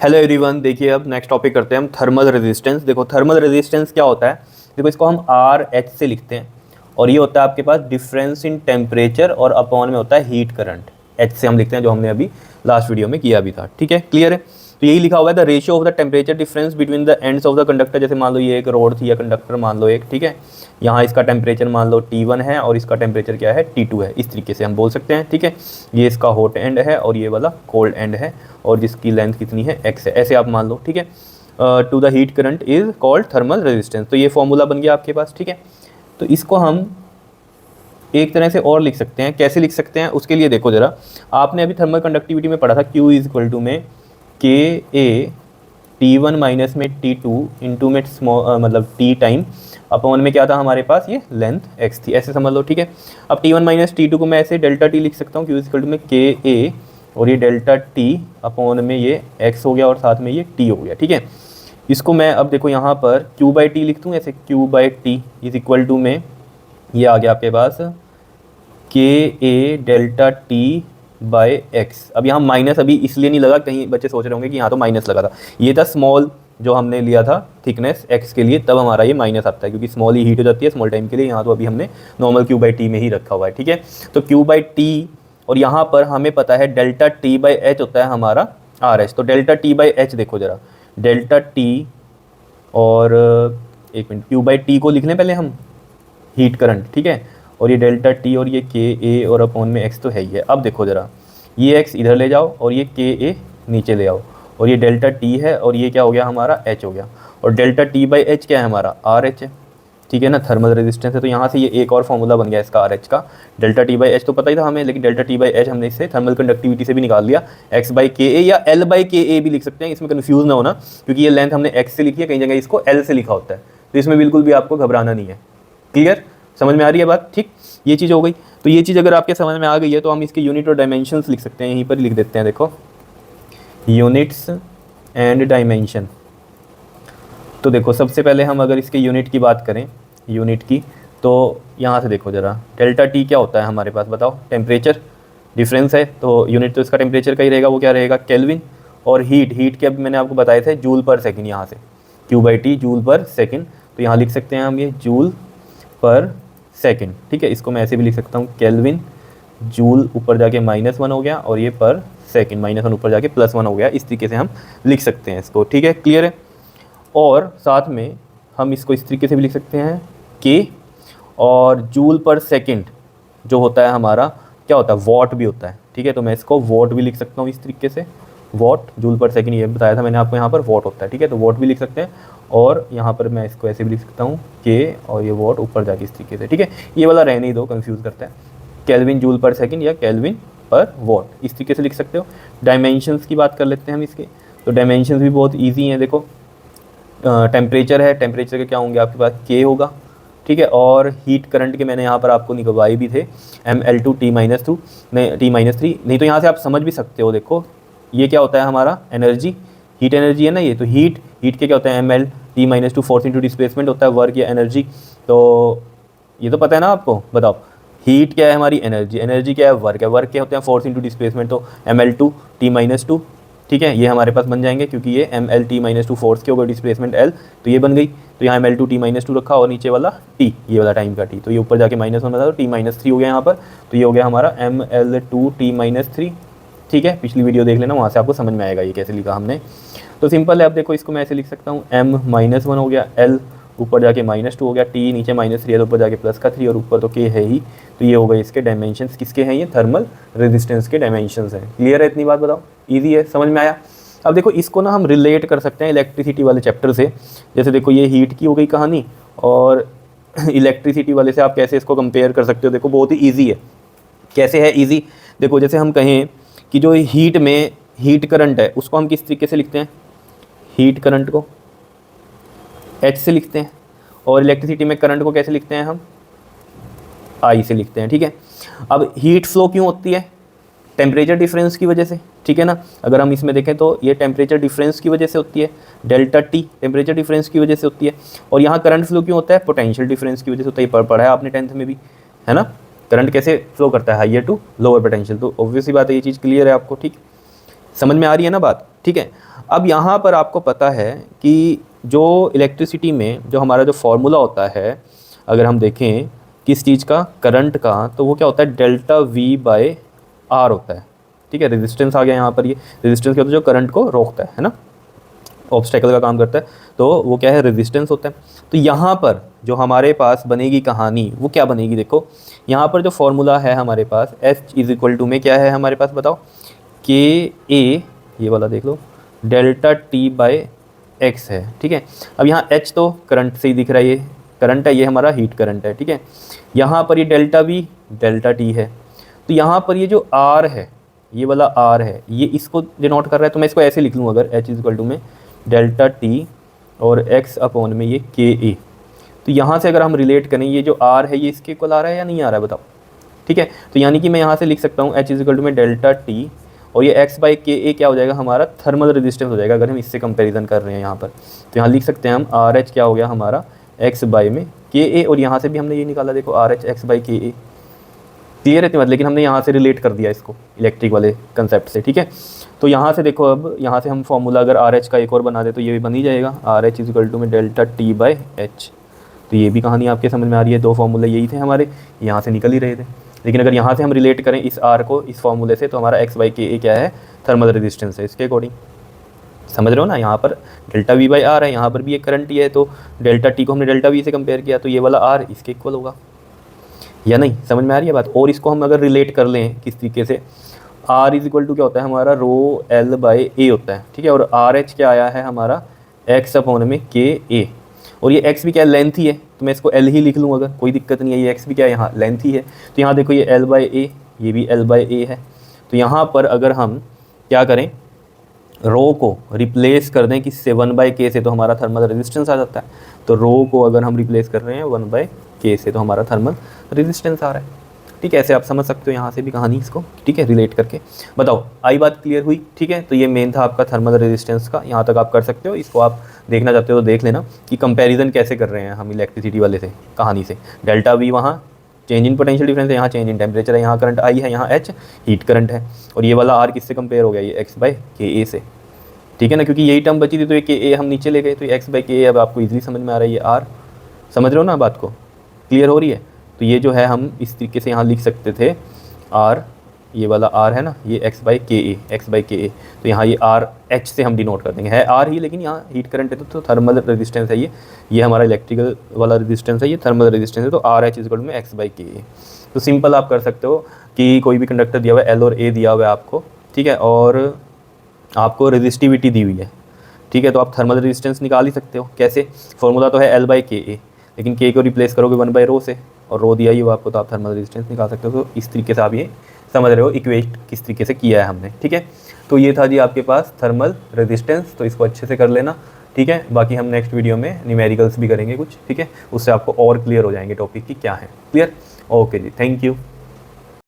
Hello everyone, देखिए अब next topic करते हैं हम थर्मल रेजिस्टेंस। देखो थर्मल रेजिस्टेंस क्या होता है। देखो इसको हम आर एच से लिखते हैं और ये होता है आपके पास डिफरेंस इन टेम्परेचर और अपॉन में होता है हीट करंट। एच से हम लिखते हैं, जो हमने अभी लास्ट वीडियो में किया भी था। ठीक है, क्लियर है। तो यही लिखा हुआ है the ratio of the temperature difference between the ends of the conductor. जैसे मान लो ये एक रोड थी या कंडक्टर मान लो एक, ठीक है। यहाँ इसका टेम्परेचर मान लो T1 है और इसका टेम्परेचर क्या है T2 है। इस तरीके से हम बोल सकते हैं, ठीक है। ये इसका हॉट एंड है और ये वाला कोल्ड एंड है और जिसकी लेंथ कितनी है x है, ऐसे आप मान लो, ठीक है। To the heat current is called thermal resistance. तो ये फॉर्मूला बन गया आपके पास, ठीक है। तो इसको हम एक तरह से और लिख सकते हैं। कैसे लिख सकते हैं उसके लिए देखो ज़रा, आपने अभी थर्मल कंडक्टिविटी में पढ़ा था Q इज इक्वल टू में KA T1 माइनस में T2 इंटू में मतलब T टाइम अपॉन में क्या था हमारे पास, ये लेंथ x थी, ऐसे समझ लो, ठीक है। अब T1 माइनस T2 को मैं ऐसे डेल्टा T लिख सकता हूँ, Q इज इक्वल टू में KA और ये डेल्टा T अपॉन में ये x हो गया और साथ में ये T हो गया, ठीक है। इसको मैं अब देखो यहाँ पर Q बाई T लिख दूँ ऐसे, Q by T is equal to में ये आ गया आपके पास KA delta T by x. अब यहाँ माइनस अभी इसलिए नहीं लगा, कहीं बच्चे सोच रहे होंगे कि यहाँ तो माइनस लगा था। ये था स्मॉल जो हमने लिया था थिकनेस x के लिए, तब हमारा ये माइनस आता है क्योंकि स्मॉल ही हीट हो जाती है स्मॉल टाइम के लिए। यहाँ तो अभी हमने नॉर्मल Q बाई T में ही रखा हुआ है, ठीक है। तो Q बाई T और यहाँ पर हमें पता है डेल्टा T बाई एच होता है हमारा RH। तो डेल्टा T बाई एच देखो ज़रा, डेल्टा T और एक मिनट, Q बाई T को लिख लें पहले हम, हीट करंट, ठीक है। और ये डेल्टा T और ये KA और अपॉन में x तो है ही है। अब देखो ज़रा, ये x इधर ले जाओ और ये KA नीचे ले आओ और ये डेल्टा T है और ये क्या हो गया हमारा H हो गया। और डेल्टा T बाई एच क्या है हमारा, RH है, ठीक है ना। थर्मल रेजिस्टेंस है तो यहाँ से ये एक और फॉर्मूला बन गया इसका RH का। डेल्टा T बाई एच तो पता ही था हमें, लेकिन डेल्टा T बाई एच हमने इससे थर्मल कंडक्टिविटी से भी निकाल लिया। x बाई KA या L बाई KA भी लिख सकते हैं, इसमें कन्फ्यूज़ ना होना क्योंकि ये लेंथ हमने x से लिखी है, कई जगह इसको L से लिखा होता है, तो इसमें बिल्कुल भी आपको घबराना नहीं है। क्लियर, समझ में आ रही है बात, ठीक। ये चीज़ हो गई। तो ये चीज़ अगर आपके समझ में आ गई है तो हम इसके यूनिट और डायमेंशंस लिख सकते हैं, यहीं पर लिख देते हैं। देखो यूनिट्स एंड डायमेंशन। तो देखो सबसे पहले हम अगर इसके यूनिट की बात करें, यूनिट की, तो यहाँ से देखो ज़रा, डेल्टा T क्या होता है हमारे पास, बताओ। टेम्परेचर डिफरेंस है तो यूनिट तो इसका टेम्परेचर का ही रहेगा, वो क्या रहेगा, केल्विन। और हीट के अभी मैंने आपको बताए थे जूल पर सेकंड, यहाँ से Q बाई T जूल पर सेकंड। तो यहाँ लिख सकते हैं हम ये जूल पर सेकंड, ठीक है। इसको मैं ऐसे भी लिख सकता हूँ, केल्विन जूल ऊपर जाके -1 हो गया और ये पर सेकंड -1 ऊपर जाके +1 हो गया। इस तरीके से हम लिख सकते हैं इसको, ठीक है, क्लियर है। और साथ में हम इसको इस तरीके से भी लिख सकते हैं K और जूल पर सेकंड जो होता है हमारा क्या होता है, वॉट भी होता है, ठीक है। तो मैं इसको वॉट भी लिख सकता हूँ इस तरीके से, वॉट जूल पर सेकंड, ये बताया था मैंने आपको, यहाँ पर वॉट होता है, ठीक है। तो वॉट भी लिख सकते हैं और यहाँ पर मैं इसको ऐसे भी लिख सकता हूँ K और ये वॉट ऊपर जाके इस तरीके से, ठीक है। ये वाला रहने ही दो, कंफ्यूज करता है, केल्विन जूल पर सेकंड या केल्विन पर वॉट, इस तरीके से लिख सकते हो। डायमेंशंस की बात कर लेते हैं हम इसके। तो डायमेंशंस भी बहुत ईजी हैं। देखो टेम्परेचर है, टेम्परेचर के क्या होंगे आपके पास, K होगा, ठीक है। और हीट करंट के मैंने यहाँ पर आपको निकलवाए भी थे, ML2 T-2 नहीं T-3, नहीं तो यहाँ से आप समझ भी सकते हो। देखो ये क्या होता है हमारा, एनर्जी, हीट एनर्जी है ना ये। तो हीट के क्या होता है, ML T-2 force into displacement होता है, वर्क या एनर्जी। तो ये तो पता है ना आपको, बताओ हीट क्या है हमारी, एनर्जी क्या है, वर्क क्या होते हैं, फोर्स इंटू डिस्प्लेसमेंट। तो ML2 T-2, ठीक है, ये हमारे पास बन जाएंगे क्योंकि ये ML T-2 फोर्स के ऊपर डिस्प्लेसमेंट L, तो ये बन गई। तो यहाँ ML2 T-2 रखा और नीचे वाला T, ये वाला टाइम का T, तो ये ऊपर जाके -1 बना, तो T-3 हो गया यहाँ पर। तो ये हो गया हमारा ML2 T-3, ठीक है। पिछली वीडियो देख लेना, वहाँ से आपको समझ में आएगा ये कैसे लिखा हमने। तो सिंपल है। अब देखो इसको मैं ऐसे लिख सकता हूँ, M-1 हो गया, L ऊपर जाके -2 हो गया, T नीचे -3 है तो ऊपर जाके +3 और ऊपर तो K है ही। तो ये हो गए इसके डायमेंशंस, किसके हैं ये, थर्मल रेजिस्टेंस के डायमेंशंस हैं। क्लियर है, इतनी बात बताओ, ईजी है, समझ में आया। अब देखो इसको ना हम रिलेट कर सकते हैं इलेक्ट्रिसिटी वाले चैप्टर से। जैसे देखो ये हीट की हो गई कहानी और इलेक्ट्रिसिटी वाले से आप कैसे इसको कंपेयर कर सकते हो। देखो बहुत ही ईजी है। कैसे है ईजी, देखो जैसे हम कहें कि जो हीट में हीट करंट है उसको हम किस तरीके से लिखते हैं, हीट करंट को H से लिखते हैं और इलेक्ट्रिसिटी में करंट को कैसे लिखते हैं हम, I से लिखते हैं, ठीक है। अब हीट फ्लो क्यों होती है, टेम्परेचर डिफरेंस की वजह से, ठीक है ना। अगर हम इसमें देखें तो ये टेम्परेचर डिफरेंस की वजह से होती है, डेल्टा T टेम्परेचर डिफरेंस की वजह से होती है। और यहाँ करंट फ्लो क्यों होता है, पोटेंशियल डिफरेंस की वजह से होता है। पढ़ा है आपने 10th में भी, है ना। करंट कैसे फ्लो करता है, हाइयर टू लोअर पोटेंशियल। तो ऑब्वियसली बात है, ये चीज़ क्लियर है आपको, ठीक, समझ में आ रही है ना बात, ठीक है। अब यहाँ पर आपको पता है कि जो इलेक्ट्रिसिटी में जो हमारा जो फॉर्मूला होता है, अगर हम देखें किस चीज़ का, करंट का, तो वो क्या होता है, डेल्टा वी बाय आर होता है। ठीक है, रेजिस्टेंस आ गया यहाँ पर, ये रेजिस्टेंस क्या होता है, जो करंट को रोकता है ना, ऑब्स्टेकल का काम करता है, तो वो क्या है, रेजिस्टेंस होता है। तो यहाँ पर जो हमारे पास बनेगी कहानी वो क्या बनेगी, देखो यहाँ पर जो फॉर्मूला है हमारे पास, एच इज इक्वल टू में क्या है हमारे पास, बताओ, के ए, ये वाला देख लो, डेल्टा टी बाय एक्स है। ठीक है, अब यहाँ एच तो करंट से ही दिख रहा है, ये करंट है, ये हमारा हीट करंट है। ठीक है, यहाँ पर ये डेल्टा वी डेल्टा टी है, तो यहाँ पर ये जो आर है, ये वाला आर है, ये इसको डिनोट कर रहा है, तो मैं इसको ऐसे लिख लूँ, अगर एच इज इक्वल टू में डेल्टा टी और एक्स अपॉन में ये के ए। तो यहाँ से अगर हम रिलेट करें, ये जो आर है ये इसके इक्वल आ रहा है या नहीं आ रहा है, बताओ। ठीक है, तो यानी कि मैं यहाँ से लिख सकता हूँ एच इज इक्वल टू में डेल्टा टी और ये एक्स बाई के ए क्या हो जाएगा, हमारा थर्मल रेजिस्टेंस हो जाएगा, अगर हम इससे कंपैरिजन कर रहे हैं यहाँ पर। तो यहाँ लिख सकते हैं हम आर एच क्या हो गया हमारा, एक्स बाई में के ए, और यहाँ से भी हमने ये निकाला, देखो R H x by K A. Clear है मतलब, लेकिन हमने यहाँ से रिलेट कर दिया इसको इलेक्ट्रिक वाले कंसेप्ट से। ठीक है, तो यहाँ से देखो, अब यहाँ से हम फॉर्मूला अगर आर एच का एक और बना दे तो ये भी बन ही जाएगा, R H is equal to में डेल्टा टी बाई एच। तो ये भी कहानी आपके समझ में आ रही है, दो फॉर्मूले यही थे हमारे, यहाँ से निकल ही रहे थे। लेकिन अगर यहाँ से हम रिलेट करें इस आर को इस फॉर्मूले से, तो हमारा एक्स बाई के ए क्या है, थर्मल रेजिस्टेंस है, इसके अकॉर्डिंग। समझ रहे हो ना, यहाँ पर डेल्टा वी बाई आर है, यहाँ पर भी एक करंट ही है, तो डेल्टा टी को हमने डेल्टा वी से कंपेयर किया, तो ये वाला आर इसके इक्वल होगा या नहीं, समझ में आ रही है बात। और इसको हम अगर रिलेट कर लें किस तरीके से, आर इज इक्वल टू क्या होता है हमारा, रो एल बाई ए होता है। ठीक है, और आर एच क्या आया है हमारा, एक्स अपॉन में के ए, और ये एक्स भी क्या है, लेंथ ही है, तो मैं इसको एल ही लिख लूँ, अगर कोई दिक्कत नहीं है, ये एक्स भी क्या है यहाँ लेंथ ही है। तो यहाँ देखो ये एल बाई ए, ये भी एल बाई ए है। तो यहाँ पर अगर हम क्या करें, रो को रिप्लेस कर दें किससे, 1/k से, तो हमारा थर्मल रेजिस्टेंस आ जाता है। तो रो को अगर हम रिप्लेस कर रहे हैं 1/k से, तो हमारा थर्मल रेजिस्टेंस आ रहा है। ठीक है, ऐसे आप समझ सकते हो यहाँ से भी कहानी इसको। ठीक है, रिलेट करके बताओ, आई बात क्लियर हुई। ठीक है, तो ये मेन था आपका थर्मल रेजिस्टेंस का, यहाँ तक आप कर सकते हो। इसको आप देखना चाहते हो तो देख लेना कि कंपैरिजन कैसे कर रहे हैं हम इलेक्ट्रिसिटी वाले से, कहानी से। डेल्टा वी वहाँ चेंज इन पोटेंशियल डिफरेंस है, यहाँ चेंज इन टेम्परेचर है, यहाँ करंट आई है, यहाँ एच हीट करंट है, और ये वाला आर किससे कंपेयर हो गया, ये एक्स बाई के ए से। ठीक है ना, क्योंकि यही टर्म बची थी, तो ये के ए हम नीचे ले गए, तो ये एक्स बाई के ए अब आपको इजीली समझ में आ रहा है, ये आर। समझ रहे हो ना बात को, क्लियर हो रही है। तो ये जो है हम इस तरीके से यहाँ लिख सकते थे, आर, ये वाला आर है ना, ये x by K A, x by K A. तो यहाँ ये आर एच से हम डिनोट कर देंगे, है आर ही, लेकिन यहाँ हीट करंट है, तो थर्मल रेजिस्टेंस है ये हमारा इलेक्ट्रिकल वाला रेजिस्टेंस है, ये थर्मल रेजिस्टेंस है, तो R H is equal to में एक्स बाई के ए। तो सिंपल आप कर सकते हो कि कोई भी कंडक्टर दिया हुआ है, एल और ए दिया हुआ है आपको, ठीक है, और आपको रेजिस्टिविटी दी हुई है। ठीक है, तो आप थर्मल रेजिस्टेंस निकाल ही सकते हो। कैसे, फॉर्मूला तो है एल बाई के ए, लेकिन के को रिप्लेस करोगे 1/रो से, और रो दिया ही हो आपको, तो आप थर्मल रेजिस्टेंस निकाल सकते हो। तो इस तरीके से आप ये समझ रहे हो इक्वेट किस तरीके से किया है हमने। ठीक है, तो ये था जी आपके पास थर्मल रेजिस्टेंस, तो इसको अच्छे से कर लेना। ठीक है, बाकी हम नेक्स्ट वीडियो में न्यूमेरिकल्स भी करेंगे कुछ। ठीक है, उससे आपको और क्लियर हो जाएंगे टॉपिक की क्या है। क्लियर, ओके जी, थैंक यू।